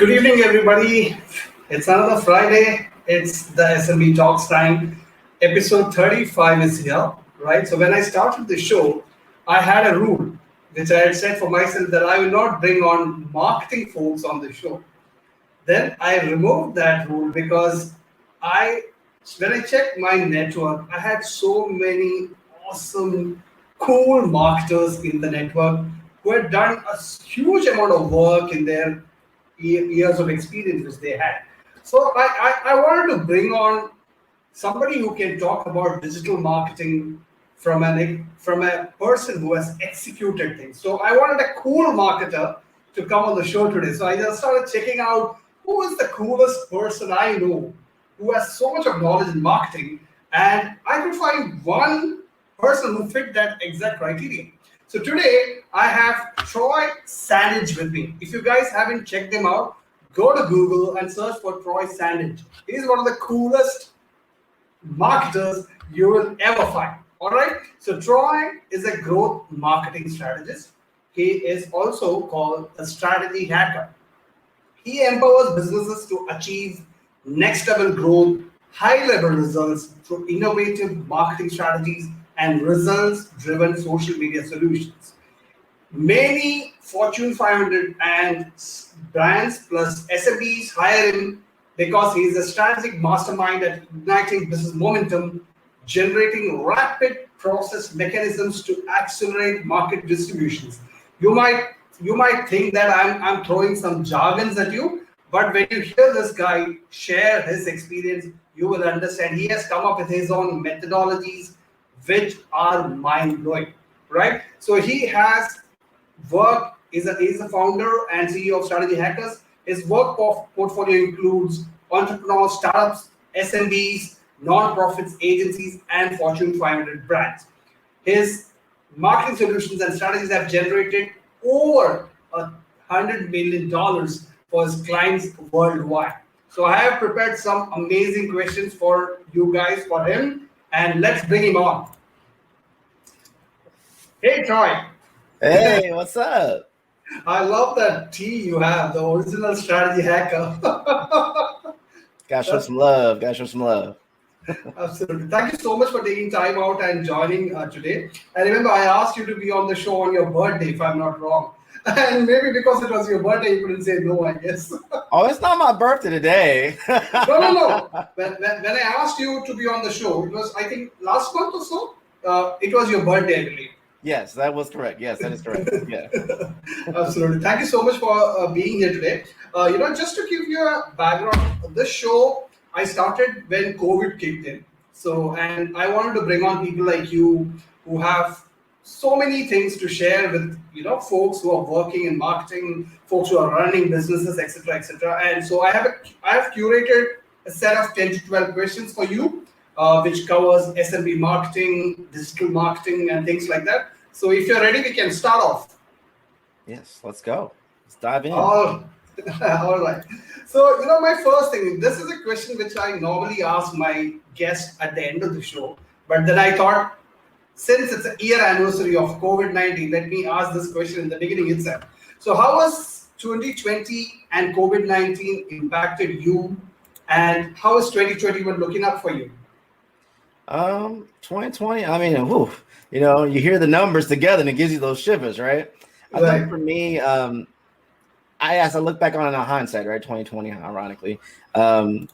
Good evening, everybody. It's another Friday. It's the SMB Talks time. Episode 35 is here, right? So, when I started the show, I had a rule which I had set for myself that I will not bring on marketing folks on the show. Then I removed that rule because I, when I checked my network, I had so many awesome, cool marketers in the network who had done a huge amount of work in their years of experience which they had. So I wanted to bring on somebody who can talk about digital marketing from a person who has executed things. So I wanted a cool marketer to come on the show today. So I just started checking out who is the coolest person I know who has so much of knowledge in marketing, and I could find one person who fit that exact criteria. So today I have Troy Sandidge with me. If you guys haven't checked him out, go to Google and search for Troy Sandidge. He's one of the coolest marketers you will ever find. All right. So Troy is a growth marketing strategist. He is also called a strategy hacker. He empowers businesses to achieve next level growth, high level results through innovative marketing strategies and results driven social media solutions. Many Fortune 500 and brands plus SMBs hire him because he is a strategic mastermind at igniting business momentum, generating rapid process mechanisms to accelerate market distributions. You might you might think that I'm throwing some jargons at you, but when you hear this guy share his experience, you will understand he has come up with his own methodologies which are mind blowing, right? So he has work is a founder and CEO of Strategy Hackers. His work portfolio includes entrepreneurs, startups, SMBs, non-profits, agencies, and Fortune 500 brands. His marketing solutions and strategies have generated over $100 million for his clients worldwide. So I have prepared some amazing questions for you guys for him, and let's bring him on. Hey, Troy. Hey, what's up? I love that tea you have, the original strategy hacker. Gotta show some love. Gotta show some love. Absolutely. Thank you so much for taking time out and joining today. And remember, I asked you to be on the show on your birthday, if I'm not wrong. And maybe because it was your birthday, you couldn't say no, I guess. Oh, it's not my birthday today. No. When I asked you to be on the show, it was, I think, last month or so. It was your birthday, I believe. Yes, that was correct. Yes, that is correct. Yeah. Absolutely. Thank you so much for being here today. Just to give you a background, this show I started when COVID kicked in. So, and I wanted to bring on people like you who have so many things to share with, folks who are working in marketing, folks who are running businesses, etc., etc. And so I have curated a set of 10 to 12 questions for you, which covers SMB marketing, digital marketing, and things like that. So if you're ready, we can start off. Yes, let's go. Let's dive in. All right. So, my first thing, this is a question which I normally ask my guests at the end of the show. But then I thought, since it's a year anniversary of COVID-19, let me ask this question in the beginning itself. So, how has 2020 and COVID-19 impacted you? And how is 2021 looking up for you? 2020, I mean, you hear the numbers together and it gives you those shivers, right? I think for me, as I look back on it in hindsight, right, 2020, ironically, I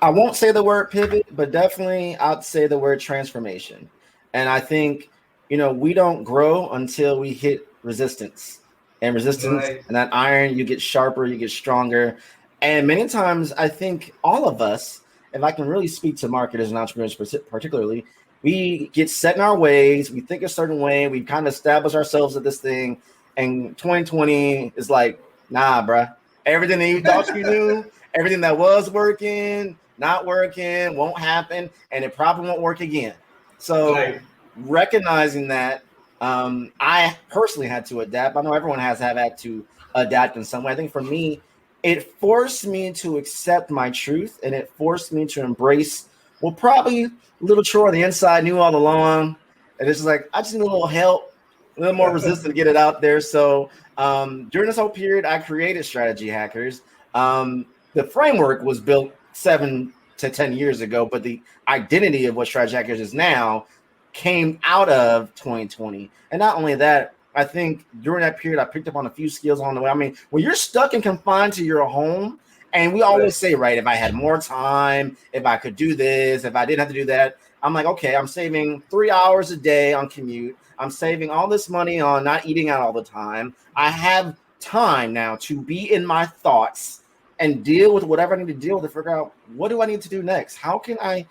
won't say the word pivot, but definitely I'd say the word transformation. And I think, we don't grow until we hit resistance. And that iron, you get sharper, you get stronger. And many times I think all of us, if I can really speak to marketers and entrepreneurs particularly, we get set in our ways. We think a certain way. We kind of establish ourselves at this thing. And 2020 is like, nah, bruh. Everything that you thought you knew, everything that was working, not working, won't happen, and it probably won't work again. So recognizing that, I personally had to adapt. I know everyone has had to adapt in some way. I think for me, it forced me to accept my truth, and it forced me to embrace probably little Troy on the inside knew all along. And it's just like, I just need a little help, a little more resistance to get it out there. So During this whole period, I created Strategy Hackers. The framework was built 7 to 10 years ago, but the identity of what Strategy Hackers is now came out of 2020. And not only that, I think during that period, I picked up on a few skills on the way. I mean, when you're stuck and confined to your home, and we always say, right, if I had more time, if I could do this, if I didn't have to do that, I'm like, okay, I'm saving 3 hours a day on commute. I'm saving all this money on not eating out all the time. I have time now to be in my thoughts and deal with whatever I need to deal with to figure out what do I need to do next? How can I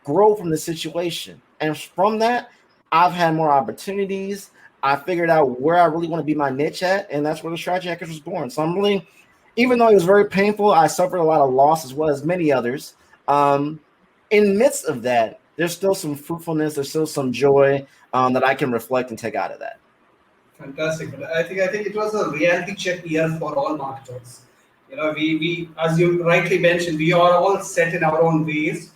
grow from the situation? And from that, I've had more opportunities. I figured out where I really want to be my niche at, and that's where the Strategy Hackers was born. So I'm really, even though it was very painful, I suffered a lot of loss as well as many others. In midst of that, there's still some fruitfulness, there's still some joy that I can reflect and take out of that. Fantastic. I think it was a reality check year for all marketers. We as you rightly mentioned, we are all set in our own ways.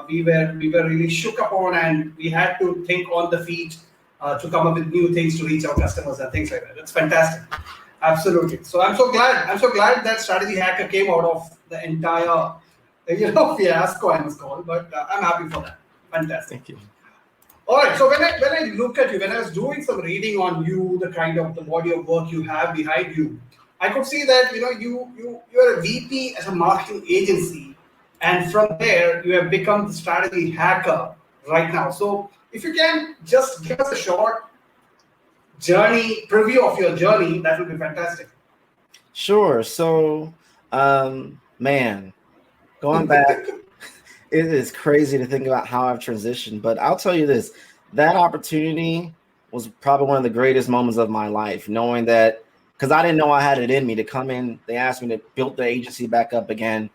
We were really shook upon, and we had to think on the feet to come up with new things to reach our customers and things like that. That's fantastic. Absolutely. So I'm so glad that Strategy Hacker came out of the entire fiasco I must call. But I'm happy for that. Fantastic. Thank you. All right. So when I look at you, when I was doing some reading on you, the kind of the body of work you have behind you, I could see that you're a VP at a marketing agency, and from there you have become the Strategy Hacker right now. So if you can just give us a short preview of your journey, that would be fantastic. Sure. So, man, going back, it is crazy to think about how I've transitioned. But I'll tell you this: that opportunity was probably one of the greatest moments of my life, knowing that. Because I didn't know I had it in me to come in. They asked me to build the agency back up again.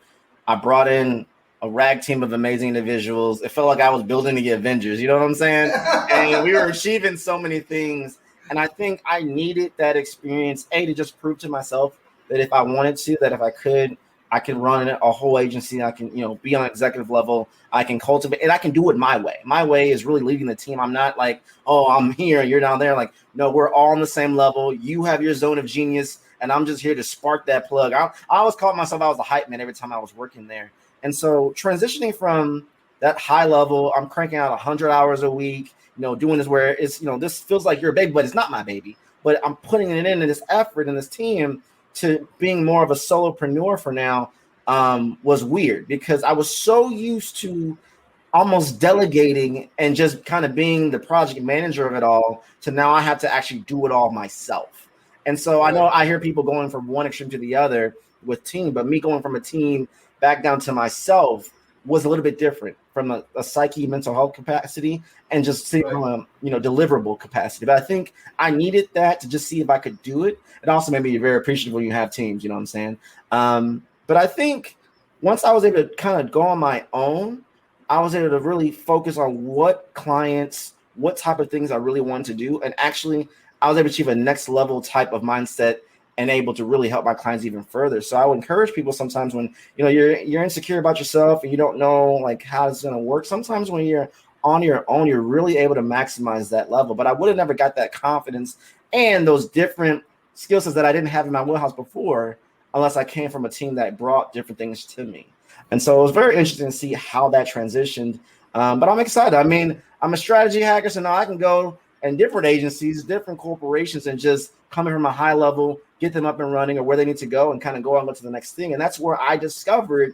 I brought in a rag team of amazing individuals. It felt like I was building the Avengers. You know what I'm saying? And we were achieving so many things. And I think I needed that experience, to just prove to myself that if I wanted to, that if I could run a whole agency. I can, be on executive level. I can cultivate, and I can do it my way. My way is really leading the team. I'm not like, oh, I'm here, you're down there. Like, no, we're all on the same level. You have your zone of genius, and I'm just here to spark that plug. I always called myself, I was a hype man every time I was working there. And so transitioning from that high level, I'm cranking out 100 hours a week, doing this where it's, this feels like your baby, but it's not my baby. But I'm putting it in this effort in this team to being more of a solopreneur for now was weird, because I was so used to almost delegating and just kind of being the project manager of it all to now I have to actually do it all myself. And so I know I hear people going from one extreme to the other with team, but me going from a team back down to myself was a little bit different from a psyche, mental health capacity, and just seeing from a deliverable capacity. But I think I needed that to just see if I could do it. It also made me very appreciative when you have teams, you know what I'm saying? But I think once I was able to kind of go on my own, I was able to really focus on what clients, what type of things I really wanted to do. And actually, I was able to achieve a next level type of mindset and able to really help my clients even further. So I would encourage people sometimes when, you're insecure about yourself and you don't know like how it's going to work. Sometimes when you're on your own, you're really able to maximize that level. But I would have never got that confidence and those different skill sets that I didn't have in my wheelhouse before, unless I came from a team that brought different things to me. And so it was very interesting to see how that transitioned. But I'm excited. I mean, I'm a strategy hacker, so now I can go in different agencies, different corporations, and just coming from a high level, get them up and running or where they need to go and kind of go on to the next thing. And that's where I discovered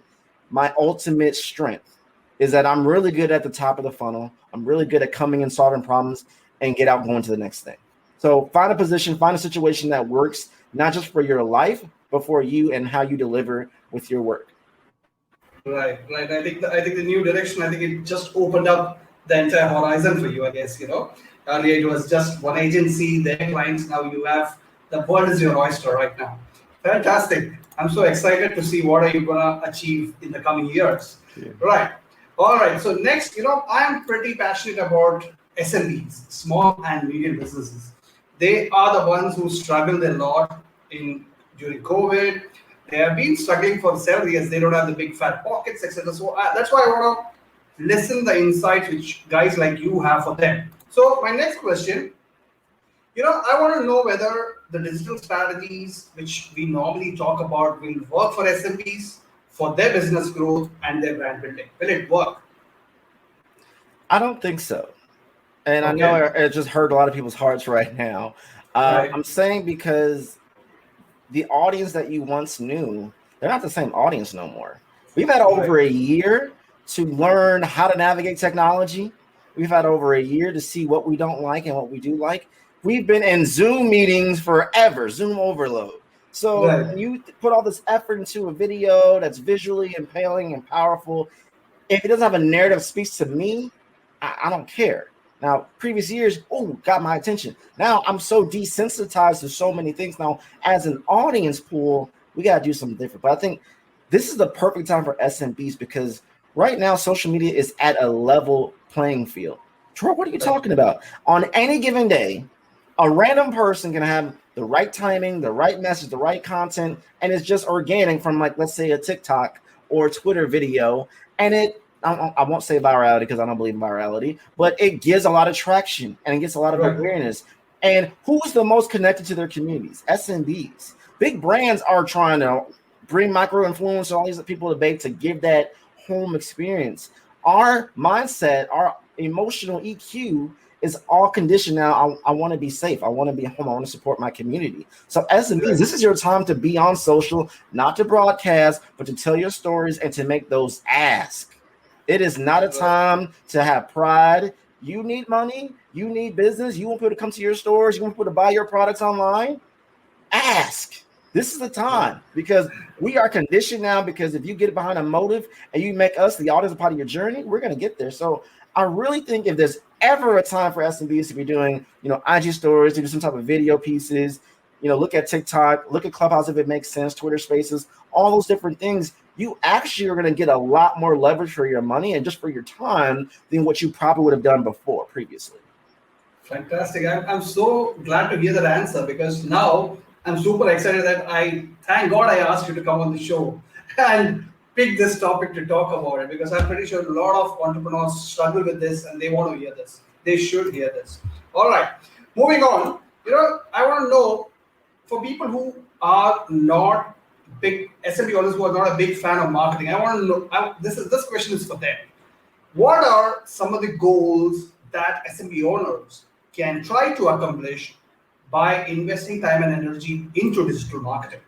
my ultimate strength is that I'm really good at the top of the funnel. I'm really good at coming and solving problems and get out going to the next thing. So find a position, find a situation that works, not just for your life, but for you and how you deliver with your work. Right. I think the new direction, I think it just opened up the entire horizon for you, I guess, Earlier it was just one agency, their clients. Now you have the world is your oyster right now. Fantastic. I'm so excited to see what are you going to achieve in the coming years. Yeah. Right. All right. So next, I am pretty passionate about SMBs, small and medium businesses. They are the ones who struggled a lot during COVID. They have been struggling for several years. They don't have the big fat pockets, etc. So that's why I want to listen the insights which guys like you have for them. So my next question, I want to know whether the digital strategies which we normally talk about will work for SMBs for their business growth and their brand building. Will it work? I don't think so. And I know Okay. it just hurt a lot of people's hearts right now. Right. I'm saying because the audience that you once knew, they're not the same audience no more. We've had over Right. a year to learn how to navigate technology. We've had over a year to see what we don't like and what we do like. We've been in Zoom meetings forever, Zoom overload. So Right. when you put all this effort into a video that's visually impelling and powerful, if it doesn't have a narrative that speaks to me, I don't care. Now, previous years, got my attention. Now I'm so desensitized to so many things. Now, as an audience pool, we got to do something different. But I think this is the perfect time for SMBs because right now social media is at a level playing field. Troy, what are you Right. talking about? On any given day, a random person can have the right timing, the right message, the right content, and it's just organic from, like, let's say a TikTok or Twitter video, and I won't say virality because I don't believe in virality, but it gives a lot of traction and it gets a lot of Right. awareness. And who's the most connected to their communities? SMBs. Big brands are trying to bring micro influence all these people to bake to give that home experience. Our mindset, our emotional EQ is all conditioned now. I want to be safe. I want to be home. I want to support my community. So SMBs, Right. this is your time to be on social, not to broadcast, but to tell your stories and to make those ask. It is not a Right. time to have pride. You need money. You need business. You want people to come to your stores. You want people to buy your products online. Ask. This is the Right. time because we are conditioned now. Because if you get behind a motive and you make us the audience a part of your journey, we're going to get there. So I really think if there's ever a time for SMBs to be doing, IG stories, to do some type of video pieces, look at TikTok, look at Clubhouse if it makes sense, Twitter Spaces, all those different things, you actually are going to get a lot more leverage for your money and just for your time than what you probably would have done before previously. Fantastic. I'm so glad to hear that answer because now I'm super excited that thank God I asked you to come on the show and pick this topic to talk about it because I'm pretty sure a lot of entrepreneurs struggle with this and they want to hear this. They should hear this. All right. Moving on. I want to know for people who are not big SMB owners who are not a big fan of marketing, I want to know this question is for them. What are some of the goals that SMB owners can try to accomplish by investing time and energy into digital marketing?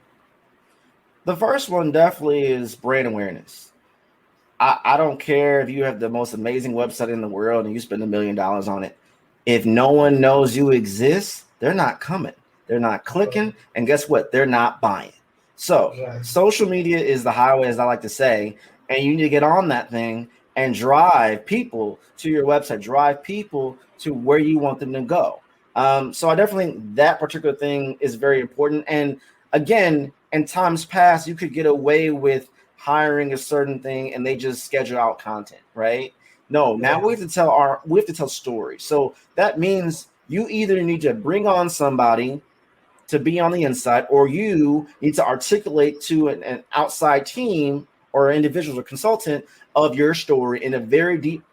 The first one definitely is brand awareness. I don't care if you have the most amazing website in the world and you spend $1 million on it. If no one knows you exist, they're not coming. They're not clicking. And guess what? They're not buying. So Right. social media is the highway, as I like to say, and you need to get on that thing and drive people to your website, drive people to where you want them to go. So I definitely think that particular thing is very important. And again, in times past, you could get away with hiring a certain thing and they just schedule out content, right? No, now Right. we have to tell stories. So that means you either need to bring on somebody to be on the inside, or you need to articulate to an outside team or individual or consultant of your story in a very deep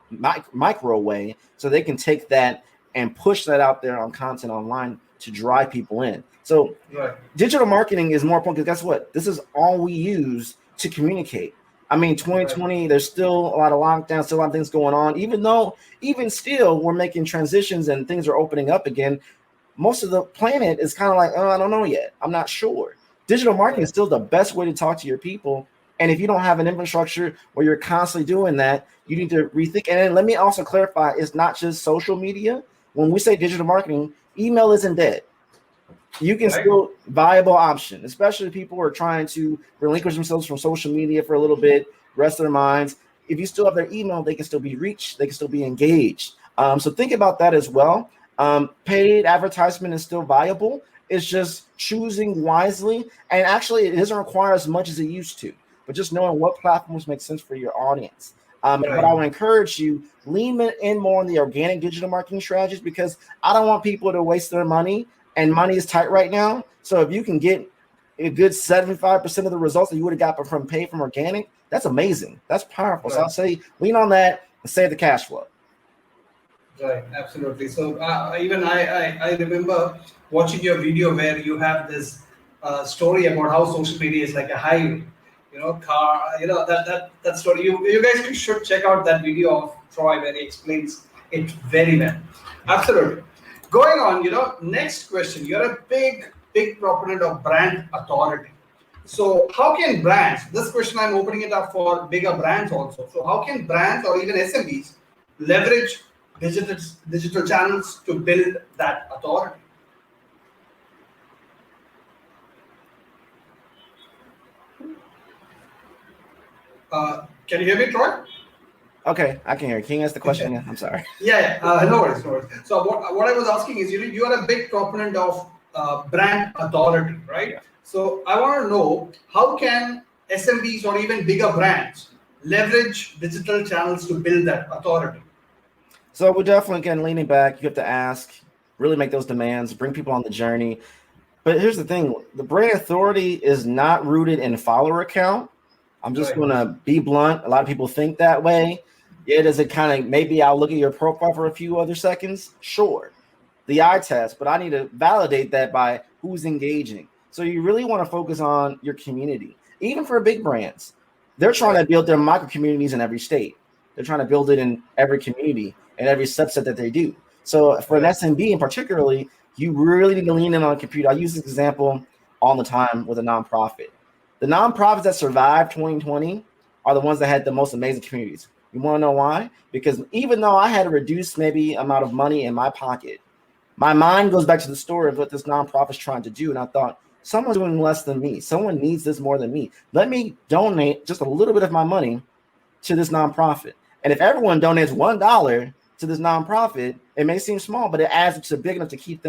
micro way so they can take that and push that out there on content online to drive people in. So Right. digital marketing is more important because guess what? This is all we use to communicate. I mean, Right. 2020, there's still a lot of lockdowns, still a lot of things going on, even still, we're making transitions and things are opening up again. Most of the planet is kind of like, oh, I don't know yet. I'm not sure. Digital marketing is Right. still the best way to talk to your people. And if you don't have an infrastructure where you're constantly doing that, you need to rethink. And then let me also clarify, it's not just social media. When we say digital marketing, email isn't dead. You can Right. still viable option, especially people who are trying to relinquish themselves from social media for a little bit, rest their minds. If you still have their email, they can still be reached, they can still be engaged. So think about that as well. Paid advertisement is still viable. It's just choosing wisely, and actually, it doesn't require as much as it used to. But just knowing what platforms make sense for your audience. But I Right. would encourage you lean in more on the organic digital marketing strategies because I don't want people to waste their money and money is tight right now. So if you can get a good 75% of the results that you would have got from paid from organic, that's amazing. That's powerful. So Right. I'll say lean on that and save the cash flow. Right, absolutely. So even I remember watching your video where you have this story about how social media is like a highway. Car. That story. You guys should check out that video of Troy where he explains it very well. Absolutely. Going on, next question. You're a big proponent of brand authority. So how can brands? This question I'm opening it up for bigger brands also. So how can brands or even SMBs leverage digital digital channels to build that authority? Can you hear me, Troy? Okay, I can hear you. Can you ask the question again? I'm sorry. Yeah, no worries, no worries. So what I was asking is, you are a big proponent of brand authority, right? Yeah. So I want to know, how can SMBs or even bigger brands leverage digital channels to build that authority? So we're definitely again leaning back. You have to ask, really make those demands, bring people on the journey. But here's the thing: the brand authority is not rooted in follower count. I'm just Right. going to be blunt. A lot of people think that way. Yeah, does it kind of maybe I'll look at your profile for a few other seconds? Sure, the eye test, but I need to validate that by who's engaging. So you really want to focus on your community. Even for big brands, they're trying to build their micro communities in every state. They're trying to build it in every community and every subset that they do. So for an Right. SMB in particularly, you really need to lean in on a computer. I use this example all the time with a nonprofit. The nonprofits that survived 2020 are the ones that had the most amazing communities. You want to know why? Because even though I had a reduced maybe amount of money in my pocket, my mind goes back to the story of what this nonprofit's trying to do. And I thought, someone's doing less than me. Someone needs this more than me. Let me donate just a little bit of my money to this nonprofit. And if everyone donates $1 to this nonprofit, it may seem small, but it adds up to big enough to keep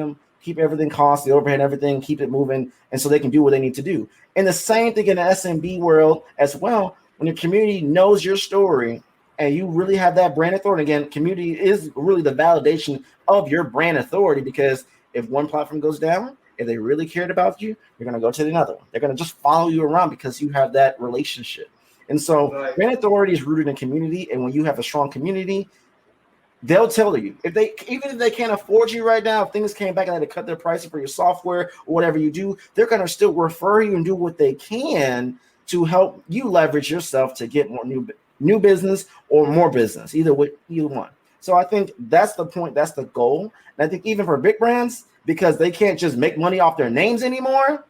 everything costs, the overhead, everything, keep it moving, and so they can do what they need to do. And the same thing in the SMB world as well. When your community knows your story and you really have that brand authority, again, community is really the validation of your brand authority, because if one platform goes down, if they really cared about you, you're going to go to another one. They're going to just follow you around because you have that relationship. And so Right. brand authority is rooted in community. And when you have a strong community, they'll tell you even if they can't afford you right now, if things came back and they had to cut their prices for your software or whatever you do, they're going to still refer you and do what they can to help you leverage yourself to get more new business or more business, either one. So I think that's the point. That's the goal. And I think even for big brands, because they can't just make money off their names anymore,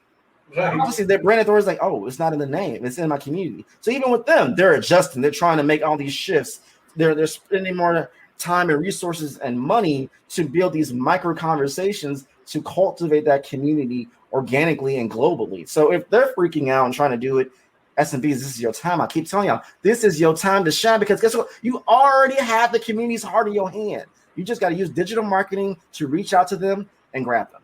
Right. obviously their brand authority is like, oh, it's not in the name, it's in my community. So even with them, they're adjusting. They're trying to make all these shifts. They're spending more time and resources and money to build these micro conversations to cultivate that community organically and globally. So if they're freaking out and trying to do it, SMBs, this is your time. I keep telling y'all, this is your time to shine, because guess what? You already have the community's heart in your hand. You just got to use digital marketing to reach out to them and grab them.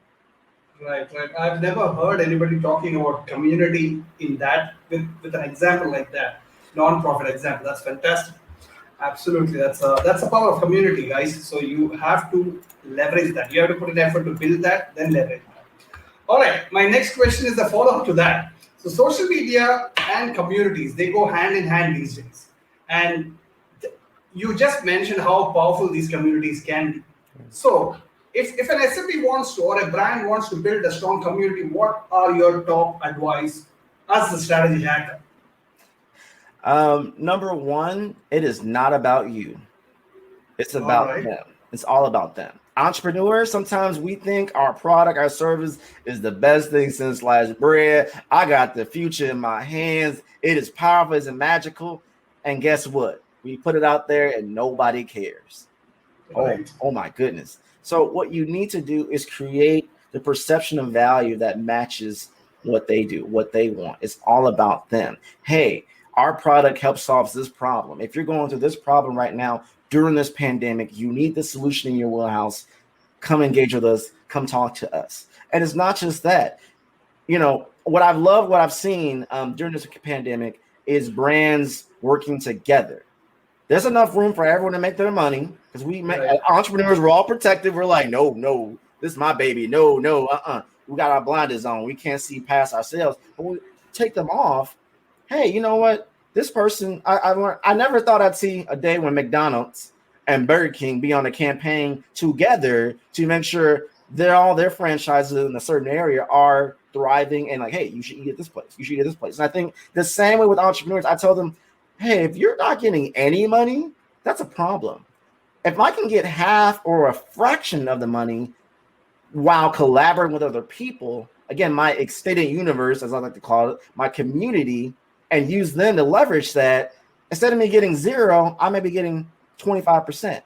Right, right. I've never heard anybody talking about community in that with an example like that, non-profit example. That's fantastic. Absolutely, that's the power of community, guys. So you have to leverage that. You have to put in effort to build that, then leverage that. All right. My next question is a follow-up to that. So social media and communities, they go hand in hand these days, and you just mentioned how powerful these communities can be. So, if an SMB wants to, or a brand wants to build a strong community, what are your top advice as the strategy hacker? Number one, it is not about you. It's All about right. them. It's all about them. Entrepreneurs, sometimes we think our product, our service is the best thing since sliced bread. I got the future in my hands. It is powerful, it's magical. And guess what? We put it out there and nobody cares. Right. Oh my goodness. So what you need to do is create the perception of value that matches what they do, what they want. It's all about them. Hey, our product helps solve this problem. If you're going through this problem right now during this pandemic, you need the solution in your wheelhouse. Come engage with us. Come talk to us. And it's not just that. What I've loved, what I've seen during this pandemic is brands working together. There's enough room for everyone to make their money, because Right. entrepreneurs, we're all protected. We're like, no, this is my baby. No, we got our blinders on. We can't see past ourselves. But we take them off. Hey, you know what? This person, I never thought I'd see a day when McDonald's and Burger King be on a campaign together to make sure all their franchises in a certain area are thriving and like, hey, you should eat at this place. You should eat at this place. And I think the same way with entrepreneurs, I tell them, hey, if you're not getting any money, that's a problem. If I can get half or a fraction of the money while collaborating with other people, again, my extended universe, as I like to call it, my community, and use them to leverage that, instead of me getting 0, I may be getting 25%.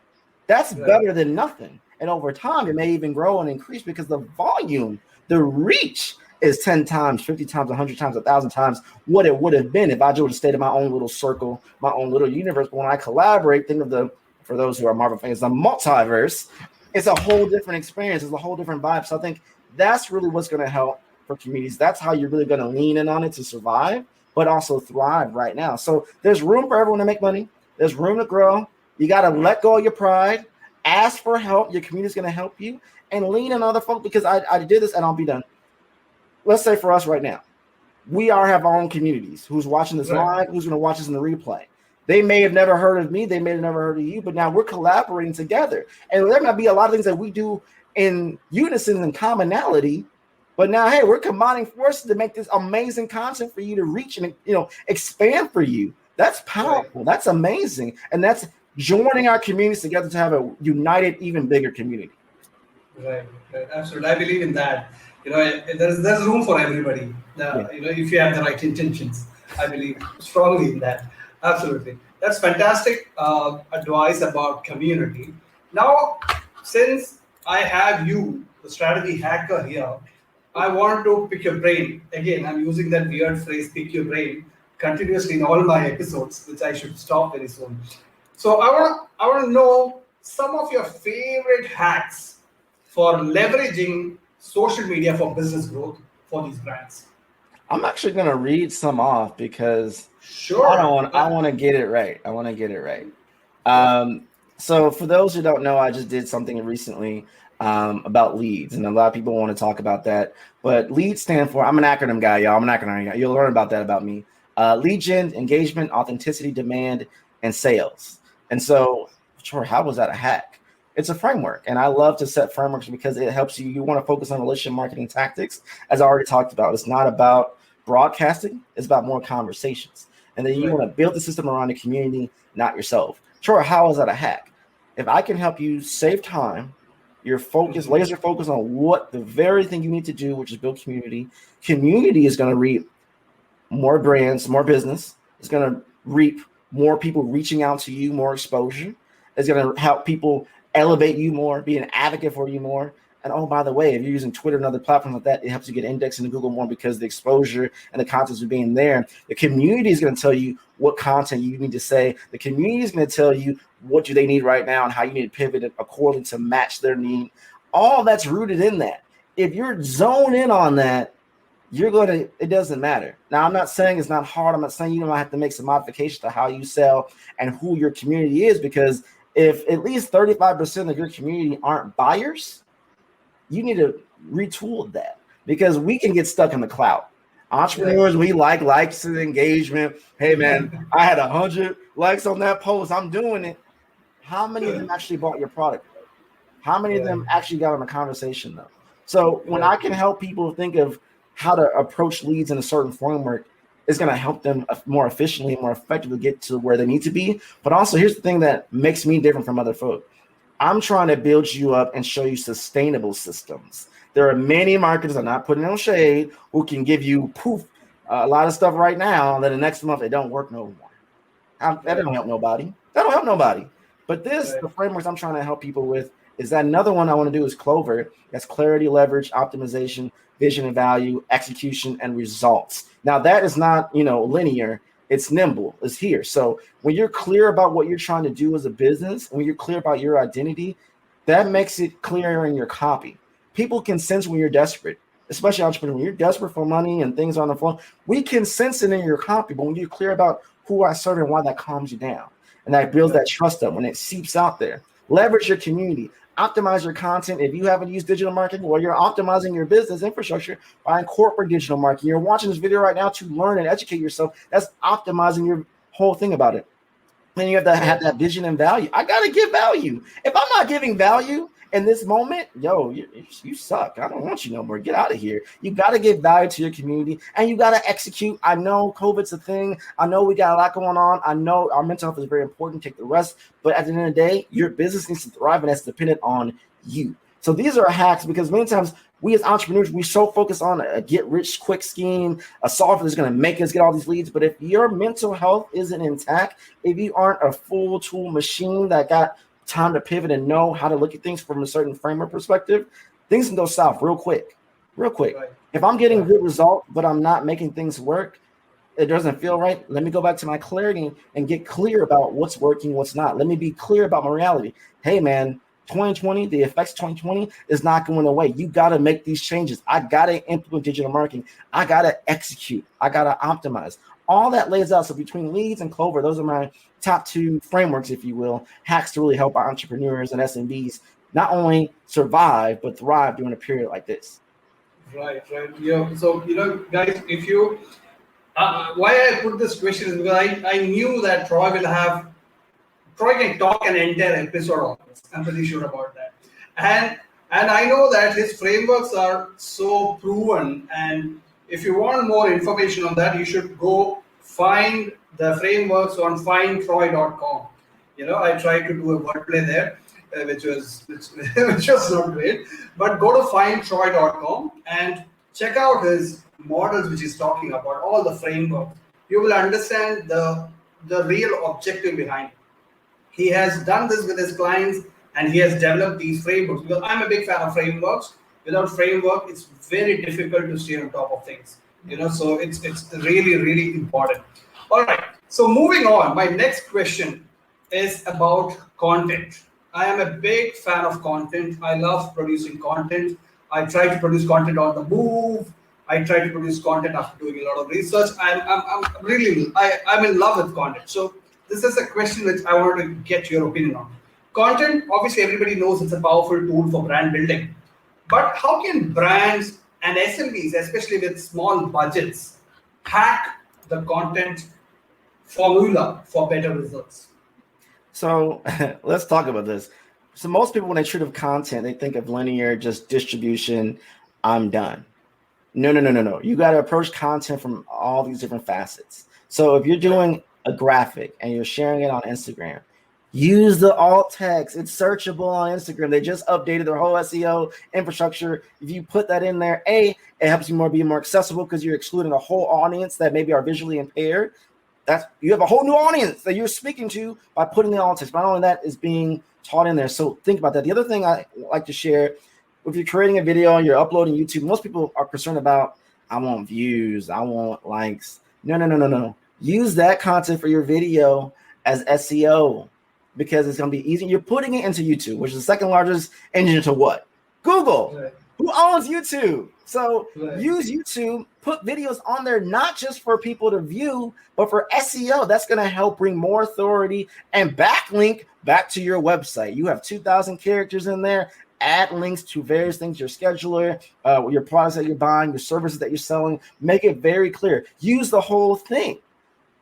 That's better than nothing. And over time, it may even grow and increase because the volume, the reach is 10 times, 50 times, 100 times, 1,000 times what it would have been if I just stayed in my own little circle, my own little universe. But when I collaborate, think of for those who are Marvel fans, the multiverse, it's a whole different experience. It's a whole different vibe. So I think that's really what's going to help for communities. That's how you're really going to lean in on it to survive, but also thrive right now. So there's room for everyone to make money. There's room to grow. You got to let go of your pride. Ask for help. Your community is going to help you, and lean on other folk, because I did this and I'll be done. Let's say for us right now, we have our own communities. Who's watching this live? Who's going to watch this in the replay? They may have never heard of me. They may have never heard of you, but now we're collaborating together. And there might be a lot of things that we do in unison and commonality, but now, hey, we're combining forces to make this amazing content for you to reach and, expand for you. That's powerful. That's amazing. And that's joining our communities together to have a united, even bigger community. Right. Absolutely. I believe in that. There's room for everybody. If you have the right intentions, I believe strongly in that. Absolutely. That's fantastic advice about community. Now, since I have you, the strategy hacker here, I want to pick your brain. Again, I'm using that weird phrase, pick your brain, continuously in all my episodes, which I should stop very soon. So I want to know some of your favorite hacks for leveraging social media for business growth for these brands. I'm actually going to read some off because sure, I want to get it right. So for those who don't know, I just did something recently about leads, and a lot of people want to talk about that. But leads stand for, I'm an acronym guy, y'all. I'm an acronym guy. You'll learn about that about me. Lead gen, engagement, authenticity, demand, and sales. And so, sure, how was that a hack? It's a framework, and I love to set frameworks because it helps you. You want to focus on relationship marketing tactics, as I already talked about. It's not about broadcasting; it's about more conversations. And then you want to build the system around the community, not yourself. Sure, how is that a hack? If I can help you save time, you're focused, laser focused on what the very thing you need to do, which is build community. Community is going to reap more brands, more business. It's going to reap more people reaching out to you, more exposure. It's going to help people elevate you more, be an advocate for you more. And oh, by the way, if you're using Twitter and other platforms like that, it helps you get indexed into Google more because the exposure and the content is being there. The community is going to tell you what content you need to say. The community is going to tell you what do they need right now and how you need to pivot it accordingly to match their need. All that's rooted in that. If you're zoned in on that, it doesn't matter. Now, I'm not saying it's not hard. I'm not saying you don't have to make some modifications to how you sell and who your community is, because if at least 35% of your community aren't buyers, you need to retool that, because we can get stuck in the clout. Entrepreneurs, we like likes and engagement. Hey, man, I had 100 likes on that post. I'm doing it. How many of them actually bought your product? How many of them actually got on a conversation, though? So when I can help people think of how to approach leads in a certain framework, it's going to help them more efficiently, more effectively get to where they need to be. But also, here's the thing that makes me different from other folk. I'm trying to build you up and show you sustainable systems. There are many marketers, I'm not putting on shade, who can give you a lot of stuff right now, and then the next month it don't work no more. That don't help nobody. But the frameworks I'm trying to help people with is that another one I want to do is Clover. That's clarity, leverage, optimization, vision and value, execution, and results. Now that is not, linear. It's nimble. It's here. So when you're clear about what you're trying to do as a business, when you're clear about your identity, that makes it clearer in your copy. People can sense when you're desperate, especially entrepreneurs. When you're desperate for money and things on the phone, we can sense it in your copy. But when you're clear about who I serve and why, that calms you down. And that builds that trust up when it seeps out there. Leverage your community. Optimize your content. If you haven't used digital marketing, well, you're optimizing your business infrastructure by incorporating digital marketing. You're watching this video right now to learn and educate yourself. That's optimizing your whole thing about it. And you have to have that vision and value. I got to give value. If I'm not giving value in this moment, yo, you suck. I don't want you no more. Get out of here. You got to give value to your community, and you got to execute. I know COVID's a thing. I know we got a lot going on. I know our mental health is very important. Take the rest. But at the end of the day, your business needs to thrive, and that's dependent on you. So these are hacks, because many times we as entrepreneurs, we so focus on a get-rich-quick scheme, a software that's going to make us get all these leads. But if your mental health isn't intact, if you aren't a full tool machine that got time to pivot and know how to look at things from a certain framework perspective, things can go south real quick. Right. If I'm getting good results, but I'm not making things work, it doesn't feel right. Let me go back to my clarity and get clear about what's working, what's not. Let me be clear about my reality. Hey, man, 2020, the effects of 2020 is not going away. You got to make these changes. I got to implement digital marketing. I got to execute. I got to optimize. All that lays out. So between Leads and Clover, those are my top two frameworks, if you will, hacks to really help our entrepreneurs and SMBs not only survive, but thrive during a period like this. Right. Yeah. So, guys, if you, why I put this question is because I knew that Troy can talk an entire episode on this. I'm pretty sure about that. And I know that his frameworks are so proven. And if you want more information on that, you should go find the frameworks on findtroy.com. I tried to do a wordplay there, which was not great. But go to findtroy.com and check out his models, which he's talking about, all the frameworks. You will understand the real objective behind it. He has done this with his clients, and he has developed these frameworks, because I'm a big fan of frameworks. Without framework, it's very difficult to stay on top of things. So it's really, really important. All right. So moving on, my next question is about content. I am a big fan of content. I love producing content. I try to produce content on the move. I try to produce content after doing a lot of research. I'm in love with content. So this is a question which I wanted to get your opinion on. Content, obviously everybody knows it's a powerful tool for brand building. But how can brands and SMBs, especially with small budgets, hack the content formula for better results? So let's talk about this. So most people, when they treat of content, they think of linear, just distribution, I'm done. No. You got to approach content from all these different facets. So if you're doing a graphic and you're sharing it on Instagram, use the alt text. It's searchable on Instagram. They just updated their whole SEO infrastructure. If you put that in there, it helps you be more accessible, because you're excluding a whole audience that maybe are visually impaired. You have a whole new audience that you're speaking to by putting the alt text. Not only that is being taught in there. So think about that. The other thing I like to share, if you're creating a video and you're uploading YouTube, most people are concerned about, I want views, I want likes. No. Use that content for your video as SEO, because it's going to be easy. You're putting it into YouTube, which is the second largest engine to what? Google. Right. Who owns YouTube? So use YouTube, put videos on there, not just for people to view, but for SEO. That's going to help bring more authority and backlink back to your website. You have 2,000 characters in there. Add links to various things, your scheduler, your products that you're buying, your services that you're selling. Make it very clear. Use the whole thing.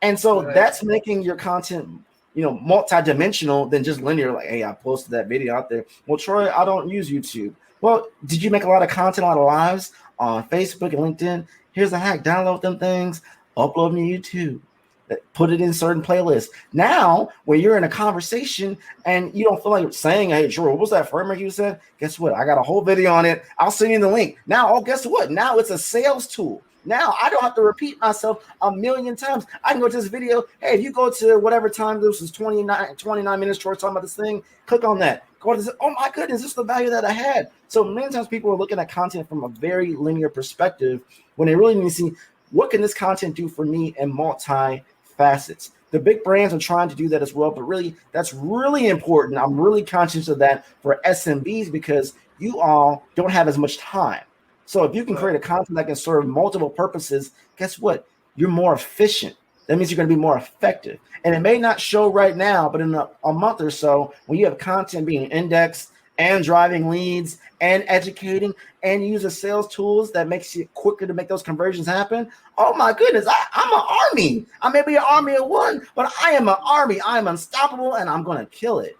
And so that's making your content, multi-dimensional than just linear. Like, hey, I posted that video out there. Well, Troy, I don't use YouTube. Well, did you make a lot of content, a lot of lives on Facebook and LinkedIn? Here's a hack. Download them things, upload them to YouTube, put it in certain playlists. Now, when you're in a conversation and you don't feel like saying, hey, Troy, what was that framework you said? Guess what? I got a whole video on it. I'll send you the link. Now, guess what? Now it's a sales tool. Now I don't have to repeat myself a million times. I can go to this video. Hey, if you go to whatever time, this is 29 minutes, Troy talking about this thing, click on that. Go to this. Oh my goodness, this is the value that I had. So many times people are looking at content from a very linear perspective when they really need to see, what can this content do for me in multi-facets? The big brands are trying to do that as well, but really, that's really important. I'm really conscious of that for SMBs, because you all don't have as much time. So if you can create a content that can serve multiple purposes, guess what? You're more efficient. That means you're going to be more effective. And it may not show right now, but in a month or so, when you have content being indexed and driving leads and educating and use the sales tools that makes it quicker to make those conversions happen. Oh my goodness, I'm an army. I may be an army of one, but I am an army. I am unstoppable and I'm going to kill it.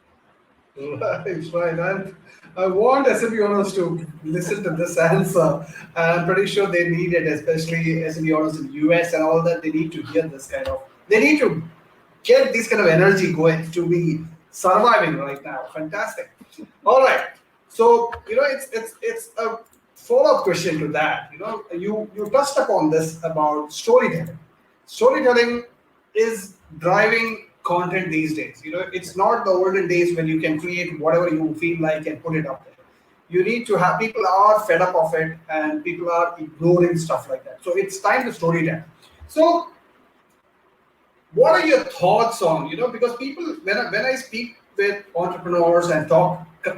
Right. I want SMB owners to listen to this answer. I'm pretty sure they need it, especially SMB owners in the US and all that. They need to hear this kind of, they need to get this kind of energy going to be surviving right now. Fantastic. All right. So, it's a follow-up question to that. You touched upon this about storytelling. Storytelling is driving content these days. It's not the olden days when you can create whatever you feel like and put it up there. You need to have, people are fed up of it and people are ignoring stuff like that. So it's time to storytell. So what are your thoughts on, because people, when I speak with entrepreneurs and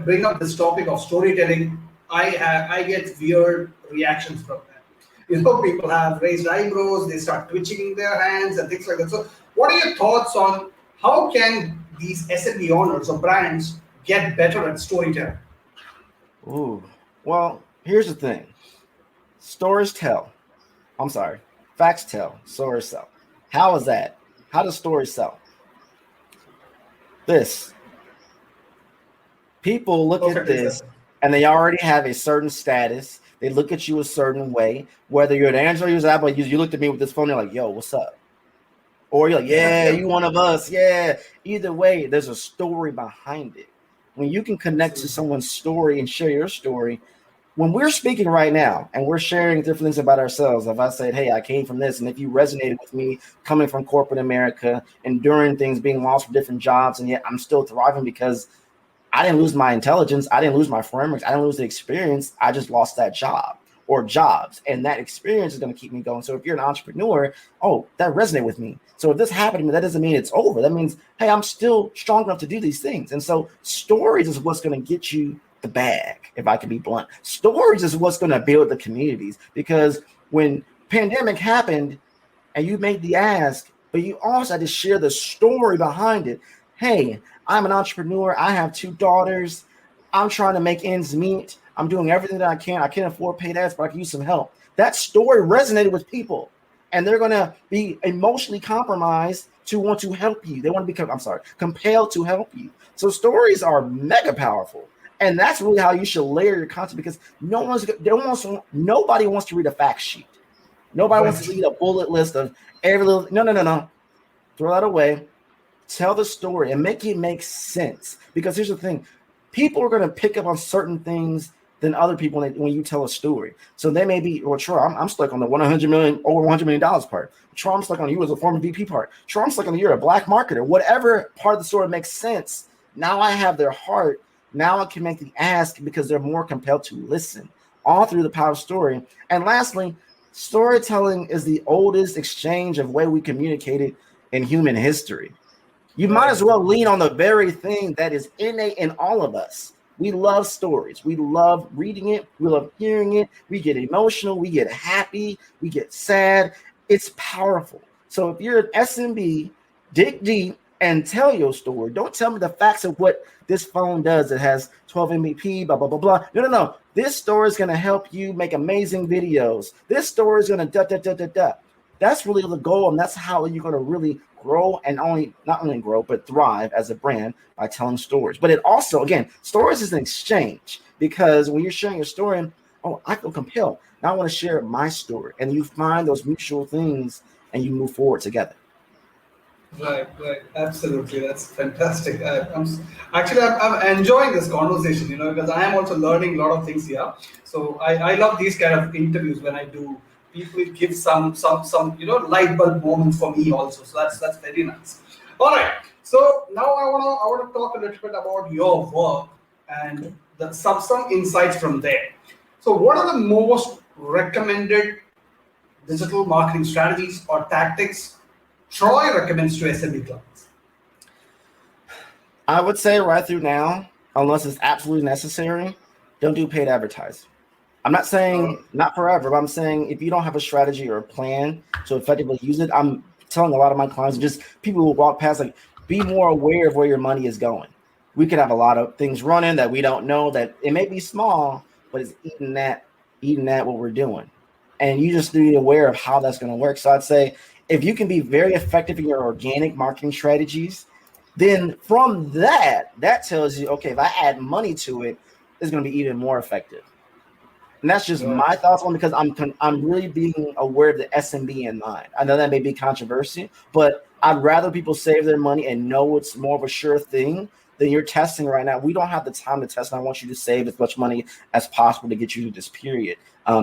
bring up this topic of storytelling, I get weird reactions from them. People have raised eyebrows, they start twitching their hands and things like that. So what are your thoughts on how can these SMB owners or brands get better at storytelling? Ooh, well, here's the thing. Stories tell. I'm sorry. Facts tell. Stories sell. How is that? How does stories sell? This. People look at this and they already have a certain status. They look at you a certain way. Whether you're an Android user, Apple user, you looked at me with this phone, you're like, yo, what's up? Or you're like, yeah, you one of us. Yeah. Either way, there's a story behind it. When you can connect to someone's story and share your story, when we're speaking right now and we're sharing different things about ourselves, if I said, hey, I came from this, and if you resonated with me coming from corporate America, enduring things, being lost for different jobs, and yet I'm still thriving because I didn't lose my intelligence, I didn't lose my frameworks, I didn't lose the experience, I just lost that job or jobs, and that experience is going to keep me going. So if you're an entrepreneur, oh, that resonated with me. So if this happened to me, that doesn't mean it's over. That means, hey, I'm still strong enough to do these things. And so stories is what's going to get you the bag, if I can be blunt. Stories is what's going to build the communities, because when pandemic happened and you made the ask, but you also had to share the story behind it. Hey, I'm an entrepreneur. I have 2 daughters. I'm trying to make ends meet. I'm doing everything that I can. I can't afford paid ads, but I can use some help. That story resonated with people, and they're going to be emotionally compromised to want to help you. They want to be, compelled to help you. So stories are mega powerful. And that's really how you should layer your content, because nobody wants to read a fact sheet. Nobody wants to read a bullet list of every little. No. Throw that away. Tell the story and make it make sense. Because here's the thing. People are going to pick up on certain things than other people when you tell a story. So they may be, well, Troy, I'm stuck on the over $100 million part. Troy, I'm stuck on you as a former VP part. Troy, I'm stuck on you're a black marketer. Whatever part of the story makes sense. Now I have their heart. Now I can make the ask because they're more compelled to listen, all through the power of story. And lastly, storytelling is the oldest exchange of way we communicated in human history. You might as well lean on the very thing that is innate in all of us. We love stories. We love reading it. We love hearing it. We get emotional. We get happy. We get sad. It's powerful. So if you're an SMB, dig deep and tell your story. Don't tell me the facts of what this phone does. It has 12 MVP, blah, blah, blah, blah. No. This story is going to help you make amazing videos. This story is going to That's really the goal, and that's how you're going to really grow and not only grow, but thrive as a brand by telling stories. But it also, again, stories is an exchange, because when you're sharing your story, oh, I feel compelled. Now I want to share my story. And you find those mutual things and you move forward together. Right. Absolutely. That's fantastic. I'm enjoying this conversation, because I am also learning a lot of things here. So I love these kind of interviews when I do. People give some light bulb moments for me also. So that's very nice. All right. So now I want to talk a little bit about your work and some insights from there. So what are the most recommended digital marketing strategies or tactics Troy recommends to SMB clients? I would say right through now, unless it's absolutely necessary, don't do paid advertising. I'm not saying not forever, but I'm saying if you don't have a strategy or a plan to effectively use it, I'm telling a lot of my clients, just people who walk past, like, be more aware of where your money is going. we could have a lot of things running that we don't know, that it may be small, but it's eating that what we're doing. And you just need to be aware of how that's going to work. So I'd say if you can be very effective in your organic marketing strategies, then from that tells you, okay, if I add money to it, it's going to be even more effective. And that's just my thoughts on, because I'm really being aware of the SMB in mind. I know that may be controversial, but I'd rather people save their money and know it's more of a sure thing than you're testing right now. We don't have the time to test, and I want you to save as much money as possible to get you to this period.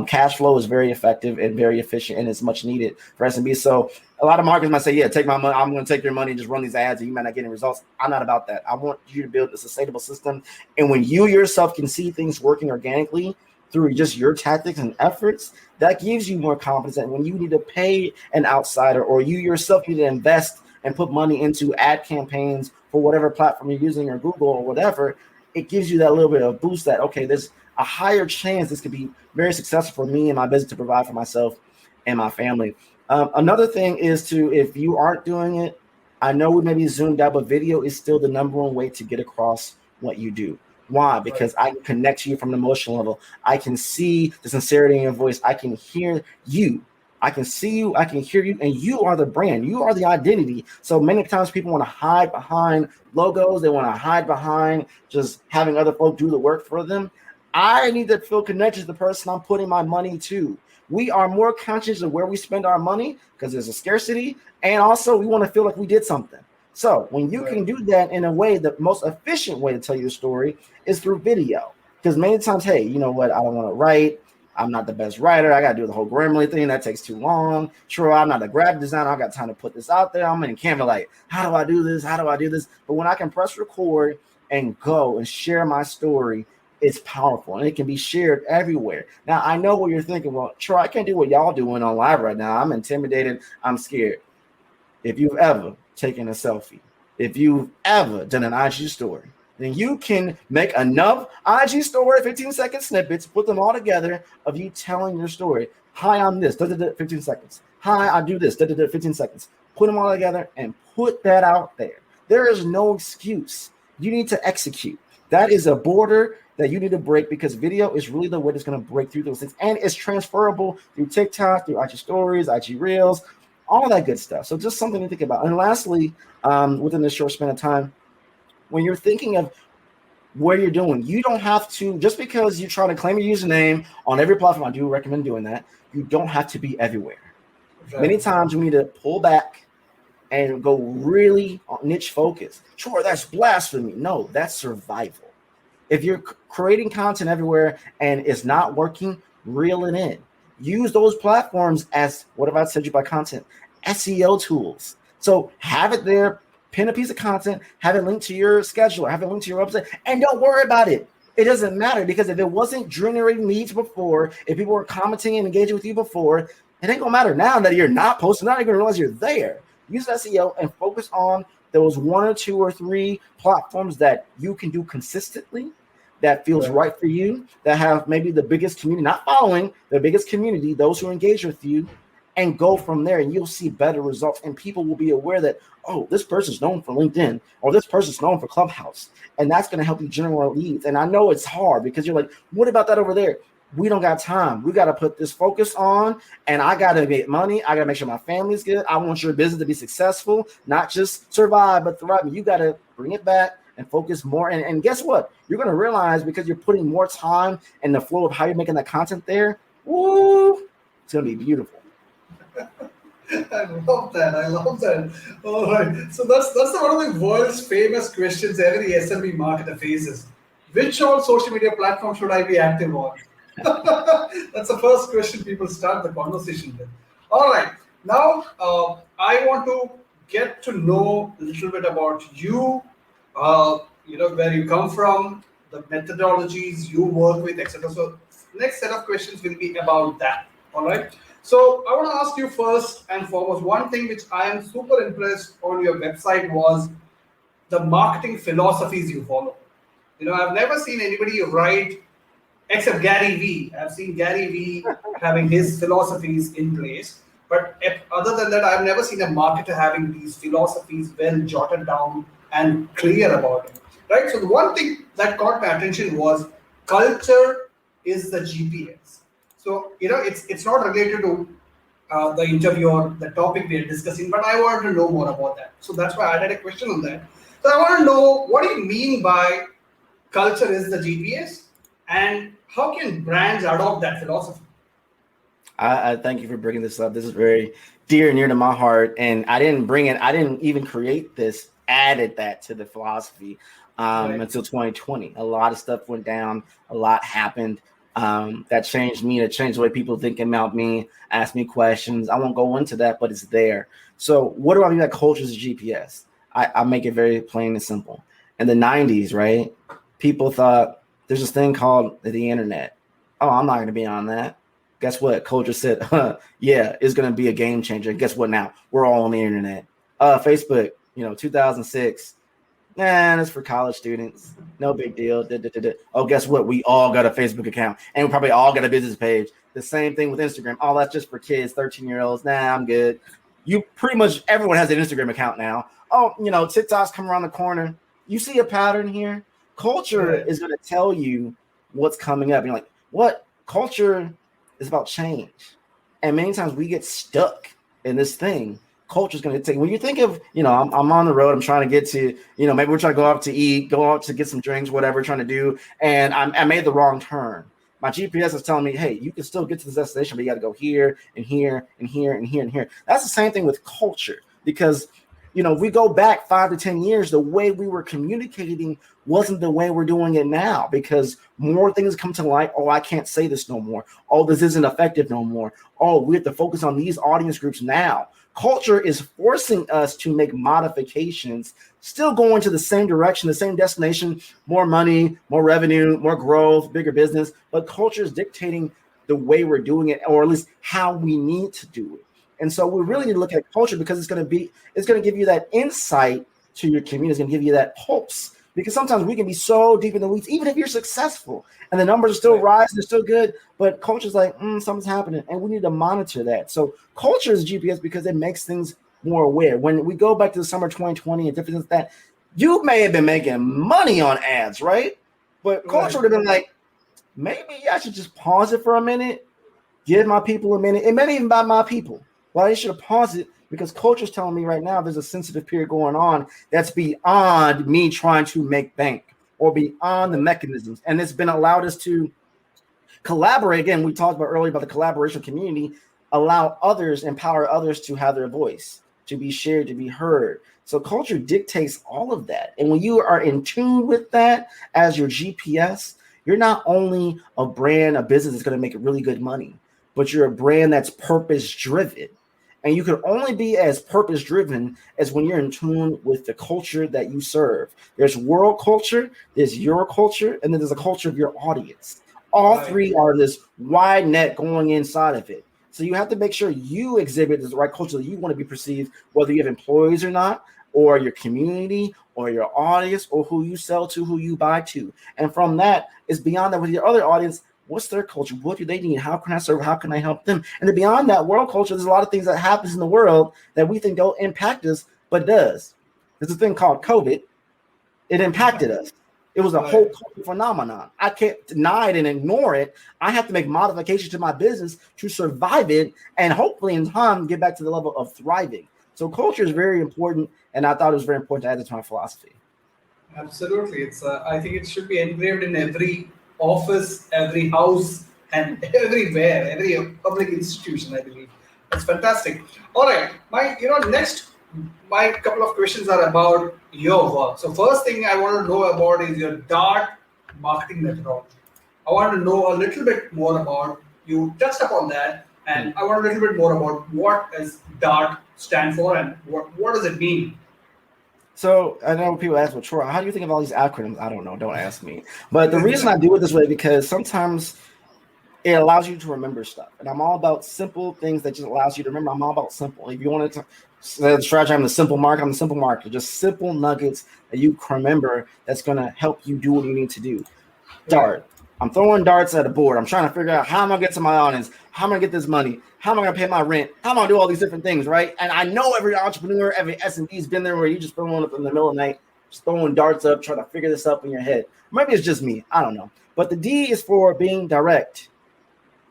Cash flow is very effective and very efficient, and it's much needed for SMB. So a lot of marketers might say, yeah, take my money. I'm going to take your money and just run these ads, and you might not get any results. I'm not about that. I want you to build a sustainable system. And when you yourself can see things working organically through just your tactics and efforts, that gives you more confidence. And when you need to pay an outsider, or you yourself need to invest and put money into ad campaigns for whatever platform you're using, or Google or whatever, it gives you that little bit of boost that, okay, there's a higher chance this could be very successful for me and my business to provide for myself and my family. Another thing is to, if you aren't doing it, I know we may be zoomed out, but video is still the number one way to get across what you do. Why? Because I can connect to you from an emotional level. I can see the sincerity in your voice. I can hear you. I can see you. I can hear you. And you are the brand. You are the identity. So many times people want to hide behind logos. They want to hide behind just having other folk do the work for them. I need to feel connected to the person I'm putting my money to. We are more conscious of where we spend our money because there's a scarcity. And also we want to feel like we did something. So when you can do that in a way, the most efficient way to tell your story is through video. Because many times, hey, you know what? I don't want to write. I'm not the best writer. I got to do the whole Grammarly thing. That takes too long. Sure, I'm not a graphic designer. I got time to put this out there. I'm in Canva like, how do I do this? How do I do this? But when I can press record and go and share my story, it's powerful, and it can be shared everywhere. Now, I know what you're thinking. Well, Troy, I can't do what y'all doing on live right now. I'm intimidated. I'm scared. If you've ever taken a selfie, if you've ever done an IG story, then you can make enough IG story 15-second snippets, put them all together of you telling your story. Hi, I'm this, 15 seconds. Hi, I do this, 15 seconds. Put them all together and put that out there. There is no excuse. You need to execute. That is a border that you need to break, because video is really the way that's going to break through those things. And it's transferable through TikTok, through IG stories, IG Reels, all that good stuff. So just something to think about. And lastly, within this short span of time, when you're thinking of what you're doing, you don't have to, just because you try to claim your username on every platform, I do recommend doing that, you don't have to be everywhere. Okay. Many times you need to pull back and go really niche focus. Sure, that's blasphemy. No, that's survival. If you're creating content everywhere and it's not working, reel it in. Use those platforms as, what have I said you by content? SEO tools. So have it there, pin a piece of content, have it linked to your scheduler, have it linked to your website, and don't worry about it. It doesn't matter, because if it wasn't generating leads before, if people were commenting and engaging with you before, it ain't gonna matter now that you're not posting, not even gonna realize you're there. Use SEO and focus on those 1 or 2 or 3 platforms that you can do consistently, that feels right for you, that have maybe the biggest community, not following, the biggest community, those who engage with you, and go from there, and you'll see better results. And people will be aware that, oh, this person's known for LinkedIn, or this person's known for Clubhouse. And that's going to help you generate leads. And I know it's hard, because you're like, what about that over there? We don't got time. We got to put this focus on, and I got to get money. I got to make sure my family's good. I want your business to be successful, not just survive, but thrive. You got to bring it back and focus more. And guess what? You're going to realize, because you're putting more time in the flow of how you're making that content there, woo, it's going to be beautiful. I love that. All right. So that's one of the world's famous questions every SMB marketer faces. Which all social media platform should I be active on? That's the first question people start the conversation with. All right. Now, I want to get to know a little bit about you, where you come from, the methodologies you work with, etc. So next set of questions will be about that. All right. So I want to ask you first and foremost, one thing which I am super impressed on your website was the marketing philosophies you follow. I've never seen anybody write, except Gary Vee. I've seen Gary Vee having his philosophies in place. But other than that, I've never seen a marketer having these philosophies well jotted down and clear about it. right? So the one thing that caught my attention was culture is the GPS. So it's not related to the interview or the topic we are discussing, but I wanted to know more about that. So that's why I added a question on that. So I want to know, what do you mean by culture is the GPS, and how can brands adopt that philosophy? I thank you for bringing this up. This is very dear and near to my heart. And I didn't bring it, I didn't even create this, added that to the philosophy Right. until 2020. A lot of stuff went down, a lot happened that changed me, that changed the way people think about me, ask me questions. I won't go into that, but it's there. So, what do I mean by culture is GPS? I make it very plain and simple. In the 90s, right? People thought there's this thing called the internet. Oh, I'm not going to be on that. Guess what? Culture said, yeah, it's going to be a game changer. Guess what now? We're all on the internet. Facebook, 2006. Nah, that's for college students. No big deal. Oh, guess what? We all got a Facebook account, and we probably all got a business page. The same thing with Instagram. Oh, that's just for kids, 13-year-olds. Nah, I'm good. You pretty much everyone has an Instagram account now. Oh, TikTok's come around the corner. You see a pattern here? Culture Right. is going to tell you what's coming up. You're like, what? Culture is about change. And many times we get stuck in this thing. Culture is going to take, when you think of, I'm on the road, I'm trying to get to, maybe we're trying to go out to eat, go out to get some drinks, whatever we're trying to do. And I made the wrong turn. My GPS is telling me, hey, you can still get to the destination, but you got to go here and here and here and here and here. That's the same thing with culture, because if we go back 5 to 10 years, the way we were communicating wasn't the way we're doing it now, because more things come to light. Oh, I can't say this no more. Oh, this isn't effective no more. Oh, we have to focus on these audience groups now. Culture is forcing us to make modifications, still going to the same direction, the same destination, more money, more revenue, more growth, bigger business. But culture is dictating the way we're doing it, or at least how we need to do it. And so we really need to look at culture, because it's going to give you that insight to your community. It's going to give you that pulse, because sometimes we can be so deep in the weeds, even if you're successful and the numbers are still rising, they're still good, but culture's like, something's happening, and we need to monitor that. So culture is GPS because it makes things more aware. When we go back to the summer 2020 and different things like that, you may have been making money on ads, right? But culture would have been like, maybe I should just pause it for a minute, give my people a minute. It may not even buy my people. Well, I should have paused it, because culture is telling me right now there's a sensitive period going on that's beyond me trying to make bank, or beyond the mechanisms. And it's been allowed us to collaborate. Again, we talked about earlier about the collaboration community, allow others, empower others to have their voice, to be shared, to be heard. So culture dictates all of that. And when you are in tune with that as your GPS, you're not only a brand, a business that's going to make really good money, but you're a brand that's purpose driven. And you can only be as purpose driven as when you're in tune with the culture that you serve. There's world culture, there's your culture, and then there's a culture of your audience. All three are this wide net going inside of it. So you have to make sure you exhibit the right culture that you want to be perceived, whether you have employees or not, or your community, or your audience, or who you sell to, who you buy to. And from that, it's beyond that with your other audience. What's their culture? What do they need? How can I serve? How can I help them? And then beyond that world culture, there's a lot of things that happens in the world that we think don't impact us, but does. There's a thing called COVID. It impacted us. It was a whole cultural phenomenon. I can't deny it and ignore it. I have to make modifications to my business to survive it, and hopefully in time get back to the level of thriving. So culture is very important, and I thought it was very important to add it to my philosophy. Absolutely. It's. I think it should be engraved in every office, every house, and everywhere, every public institution, I believe. That's fantastic. All right, my couple of questions are about your work. So first thing I want to know about is your DART marketing methodology. I want to know a little bit more about, you touched upon that, and I want a little bit more about what does DART stand for, and what does it mean? So I know people ask, well, Troy, how do you think of all these acronyms? I don't know. Don't ask me. But the reason I do it this way, because sometimes it allows you to remember stuff. And I'm all about simple things that just allows you to remember. I'm all about simple. If you want to strategy, I'm the simple market. Just simple nuggets that you can remember that's going to help you do what you need to do. DART. I'm throwing darts at a board. I'm trying to figure out how I'm going to get to my audience. How am I going to get this money? How am I going to pay my rent? How am I going to do all these different things, right? And I know every entrepreneur, every SMB has been there where you just throw one up in the middle of the night. just throwing darts up, trying to figure this up in your head. Maybe it's just me. I don't know. But the D is for being direct.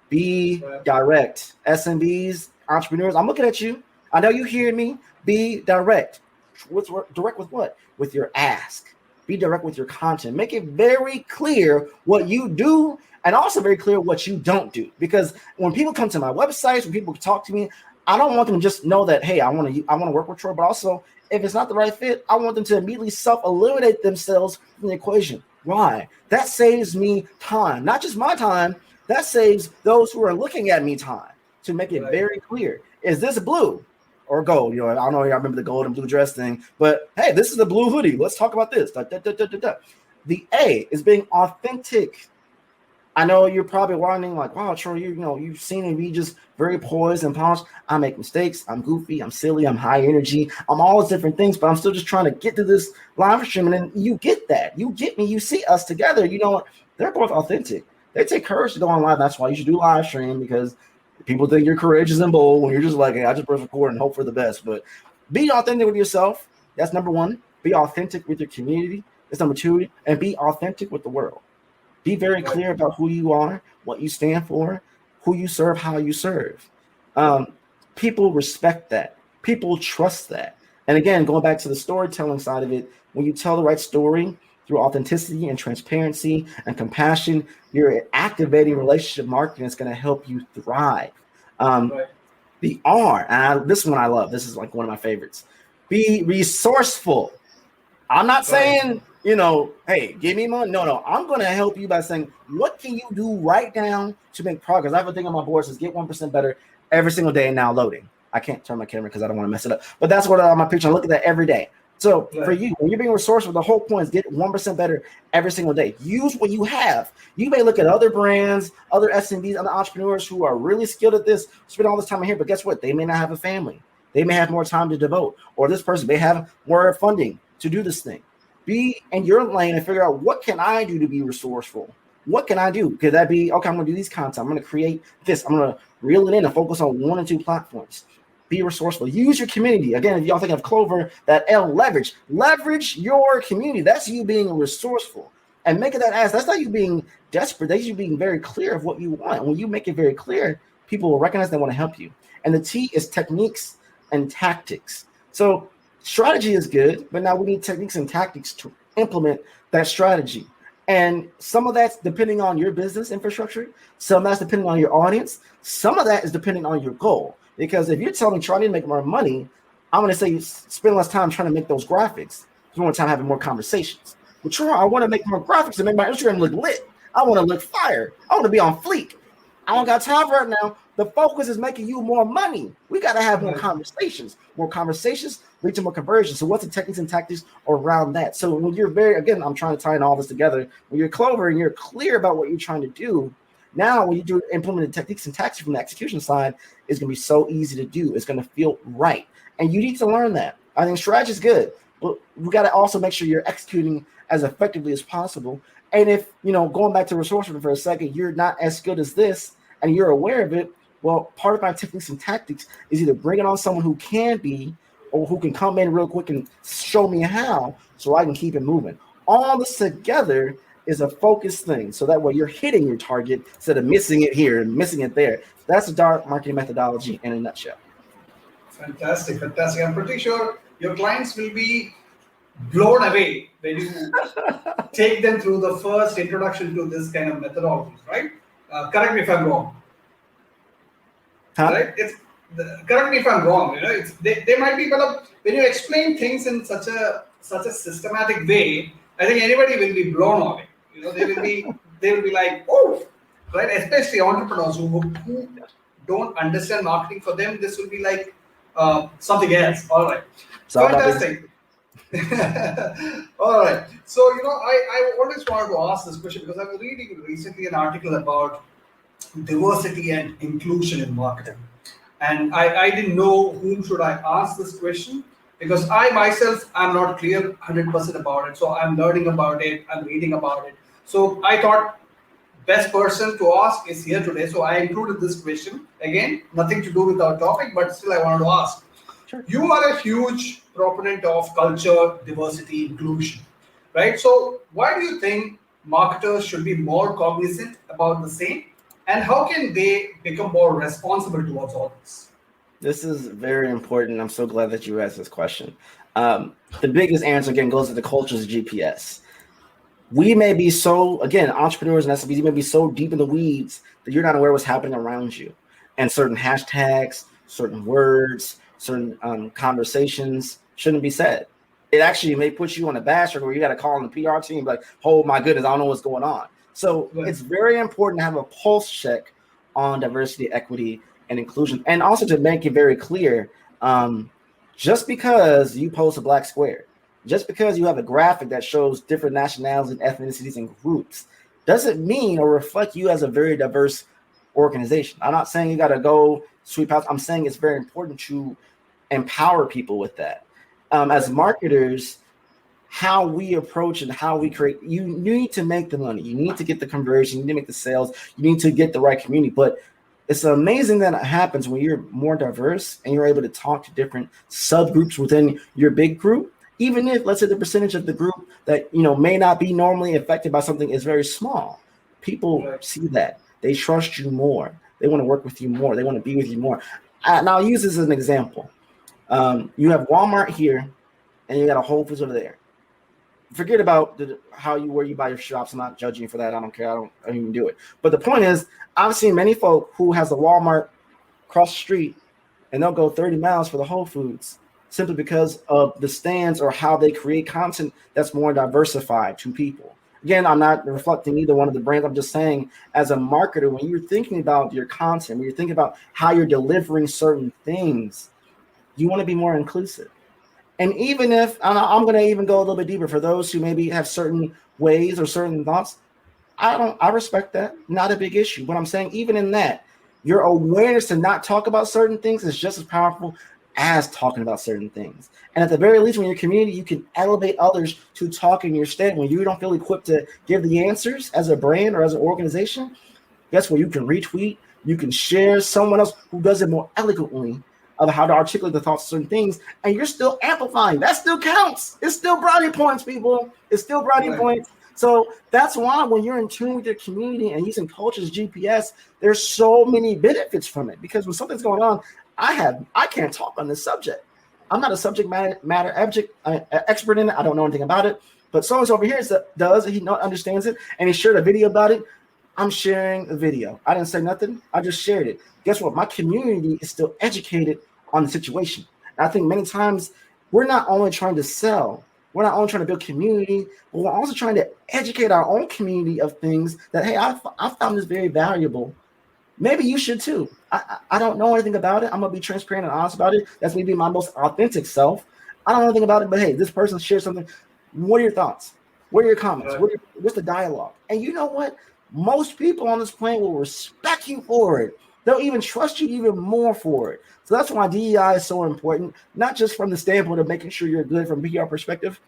Be direct. SMBs, entrepreneurs, I'm looking at you. I know you hear me. Be direct. Direct with what? With your ask. Be direct with your content. Make it very clear what you do and also very clear what you don't do. Because when people come to my websites, when people talk to me, I don't want them to just know that, hey, I want to work with Troy, but also if it's not the right fit, I want them to immediately self-eliminate themselves from the equation. Why? That saves me time, not just my time. That saves those who are looking at me time to make it very clear. Is this blue or gold? You know, I don't know. I remember the gold and blue dress thing, but hey, this is the blue hoodie. Let's talk about this. The A is being authentic. I know you're probably wondering, like, wow, Troy, you've seen me just very poised and polished. I make mistakes. I'm goofy. I'm silly. I'm high energy. I'm all those different things, but I'm still just trying to get to this live stream. And then you get that. You get me. You see us together. You know what? They're both authentic. They take courage to go on live. That's why you should do live stream, because people think you're courageous and bold when you're just like, hey, I just press record and hope for the best. But be authentic with yourself. That's number one. Be authentic with your community. That's number two. And be authentic with the world. Be very clear about who you are, what you stand for, who you serve, how you serve. People respect that. People trust that. And again, going back to the storytelling side of it, when you tell the right story through authenticity and transparency and compassion, you're activating relationship marketing that's going to help you thrive. The R, and this one I love. This is like one of my favorites. Be resourceful. I'm not saying, hey, give me money. No. I'm going to help you by saying, what can you do right now to make progress? I have a thing on my board that says get 1% better every single day, and now loading. I can't turn my camera because I don't want to mess it up. But that's what on my picture. I look at that every day. So for you, when you're being resourceful, the whole point is get 1% better every single day. Use what you have. You may look at other brands, other SMBs, other entrepreneurs who are really skilled at this, spend all this time in here, but guess what? They may not have a family. They may have more time to devote, or this person may have more funding to do this thing. Be in your lane and figure out, what can I do to be resourceful? What can I do? Could that be, okay, I'm going to do these content. I'm going to create this. I'm going to reel it in and focus on 1 or 2 platforms. Be resourceful. Use your community. Again, if y'all think of Clover, that L, leverage. Leverage your community. That's you being resourceful. And make it that ask. That's not you being desperate. That's you being very clear of what you want. When you make it very clear, people will recognize they want to help you. And the T is techniques and tactics. So strategy is good, but now we need techniques and tactics to implement that strategy. And some of that's depending on your business infrastructure. Some of that's depending on your audience. Some of that is depending on your goal. Because if you're telling me, trying to make more money, I'm going to say spend less time trying to make those graphics. You want time having more conversations. But Troy, I want to make more graphics and make my Instagram look lit. I want to look fire. I want to be on fleek. I don't got time for it now. The focus is making you more money. We got to have more conversations. More conversations lead to more conversion. So what's the techniques and tactics around that? So when you're again, I'm trying to tie all this together. When you're Clover and you're clear about what you're trying to do, now when you do implement techniques and tactics from the execution side, it's going to be so easy to do. It's going to feel right. And you need to learn that. I think strategy is good, but we got to also make sure you're executing as effectively as possible. And if, going back to resourcefulness for a second, you're not as good as this and you're aware of it, well, part of my techniques and tactics is either bringing on someone who can be or who can come in real quick and show me how so I can keep it moving. All this together is a focused thing. So that way you're hitting your target instead of missing it here and missing it there. That's the dark marketing methodology in a nutshell. Fantastic. I'm pretty sure your clients will be blown away when you take them through the first introduction to this kind of methodology, right? Correct me if I'm wrong. Right? Correct me if I'm wrong. They might be, but when you explain things in such a systematic way, I think anybody will be blown away. They will be like, oh, right? Especially entrepreneurs who don't understand marketing. For them, this will be like something else. All right, fantastic. All right. So I always wanted to ask this question because I was reading recently an article about diversity and inclusion in marketing, and I didn't know whom should I ask this question. Because I myself am not clear 100% about it. So I'm learning about it, I'm reading about it. So I thought best person to ask is here today. So I included this question. Again, nothing to do with our topic, but still I wanted to ask. Sure. You are a huge proponent of culture, diversity, inclusion, right? So why do you think marketers should be more cognizant about the same? And how can they become more responsible towards all this? This is very important. I'm so glad that you asked this question. The biggest answer again goes to the culture's GPS. We may be so, again, entrepreneurs and SMBs, you may be so deep in the weeds that you're not aware of what's happening around you. And certain hashtags, certain words, certain conversations shouldn't be said. It actually may put you on a basher where you got to call on the PR team like, oh my goodness, I don't know what's going on. So it's very important to have a pulse check on diversity, equity, and inclusion. And also to make it very clear, just because you post a black square, just because you have a graphic that shows different nationalities and ethnicities and groups doesn't mean or reflect you as a very diverse organization. I'm not saying you got to go sweep out. I'm saying it's very important to empower people with that. As marketers, how we approach and how we create, you need to make the money. You need to get the conversion. You need to make the sales. You need to get the right community. But it's amazing that it happens when you're more diverse and you're able to talk to different subgroups within your big group. Even if, let's say, the percentage of the group that may not be normally affected by something is very small, people see that. They trust you more. They want to work with you more. They want to be with you more. And I'll use this as an example. You have Walmart here, and you got a Whole Foods over there. Forget about where you buy your shops. I'm not judging you for that. I don't care. I don't even do it. But the point is, I've seen many folk who has a Walmart across the street, and they'll go 30 miles for the Whole Foods, simply because of the stands or how they create content that's more diversified to people. Again, I'm not reflecting either one of the brands. I'm just saying, as a marketer, when you're thinking about your content, when you're thinking about how you're delivering certain things, you want to be more inclusive. And even if, I'm going to even go a little bit deeper for those who maybe have certain ways or certain thoughts, I respect that. Not a big issue. But I'm saying, even in that, your awareness to not talk about certain things is just as powerful as talking about certain things. And at the very least, when you're community, you can elevate others to talk in your stead. When you don't feel equipped to give the answers as a brand or as an organization, guess what? You can retweet, you can share someone else who does it more eloquently of how to articulate the thoughts of certain things, and you're still amplifying. That still counts. It's still brownie points, people. It's still brownie points. So that's why when you're in tune with your community and using culture's GPS, there's so many benefits from it. Because when something's going on, I can't talk on this subject. I'm not a subject matter expert in it. I don't know anything about it. But someone's over here does. He understands it, and he shared a video about it. I'm sharing the video. I didn't say nothing. I just shared it. Guess what? My community is still educated on the situation. And I think many times we're not only trying to sell, we're not only trying to build community, but we're also trying to educate our own community of things that, hey, I found this very valuable. Maybe you should too. I don't know anything about it. I'm going to be transparent and honest about it. That's me being my most authentic self. I don't know anything about it, but hey, this person shared something. What are your thoughts? What are your comments? What's the dialogue? And you know what? Most people on this planet will respect you for it. They'll even trust you even more for it. So that's why DEI is so important, not just from the standpoint of making sure you're good from a PR perspective,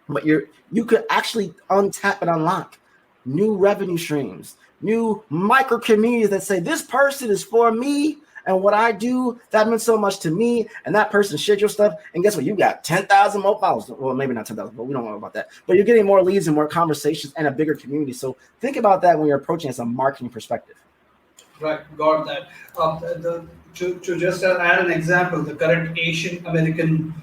but you could actually untap and unlock new revenue streams, new micro communities that say this person is for me and what I do, that meant so much to me, and that person shared your stuff, and guess what? You got 10,000 more followers. Well, maybe not 10,000, but we don't know about that. But you're getting more leads and more conversations and a bigger community. So think about that when you're approaching as a marketing perspective. Right, got that. To just add an example, the current Asian American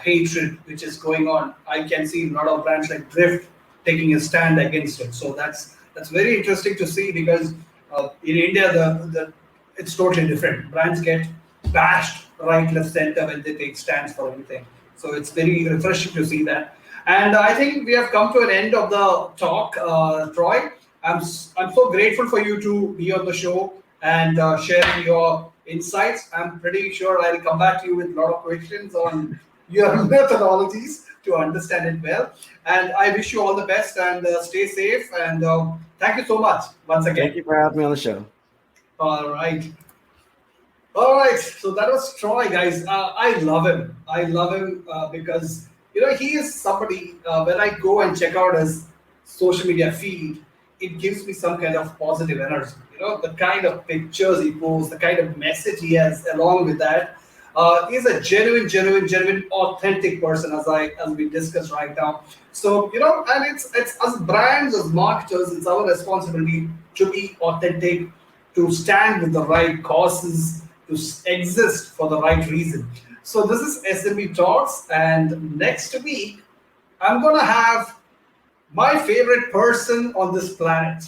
hatred which is going on, I can see a lot of brands like Drift taking a stand against it. So that's very interesting to see, because in India it's totally different. Brands get bashed right, left, center when they take stands for everything. So it's very refreshing to see that. And I think we have come to an end of the talk, Troy. I'm so grateful for you to be on the show and sharing your insights. I'm pretty sure I'll come back to you with a lot of questions on your methodologies to understand it well. And I wish you all the best and stay safe. And thank you so much once again. Thank you for having me on the show. All right. So that was Troy, guys. I love him. Because he is somebody. When I go and check out his social media feed, it gives me some kind of positive energy. The kind of pictures he posts, the kind of message he has along with that. He's a genuine, authentic person, as we discussed right now. So and it's as brands, as marketers, it's our responsibility to be authentic, to stand with the right causes, to exist for the right reason. So this is SMB Talks, and next week I'm gonna have my favorite person on this planet,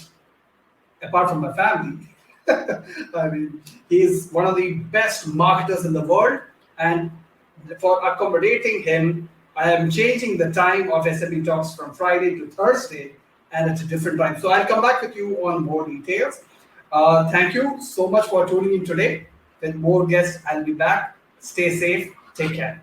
apart from my family. I mean, he's one of the best marketers in the world, and for accommodating him, I am changing the time of SMB Talks from Friday to Thursday, and it's a different time. So I'll come back with you on more details. Thank you so much for tuning in today. With more guests, I'll be back. Stay safe. Take care.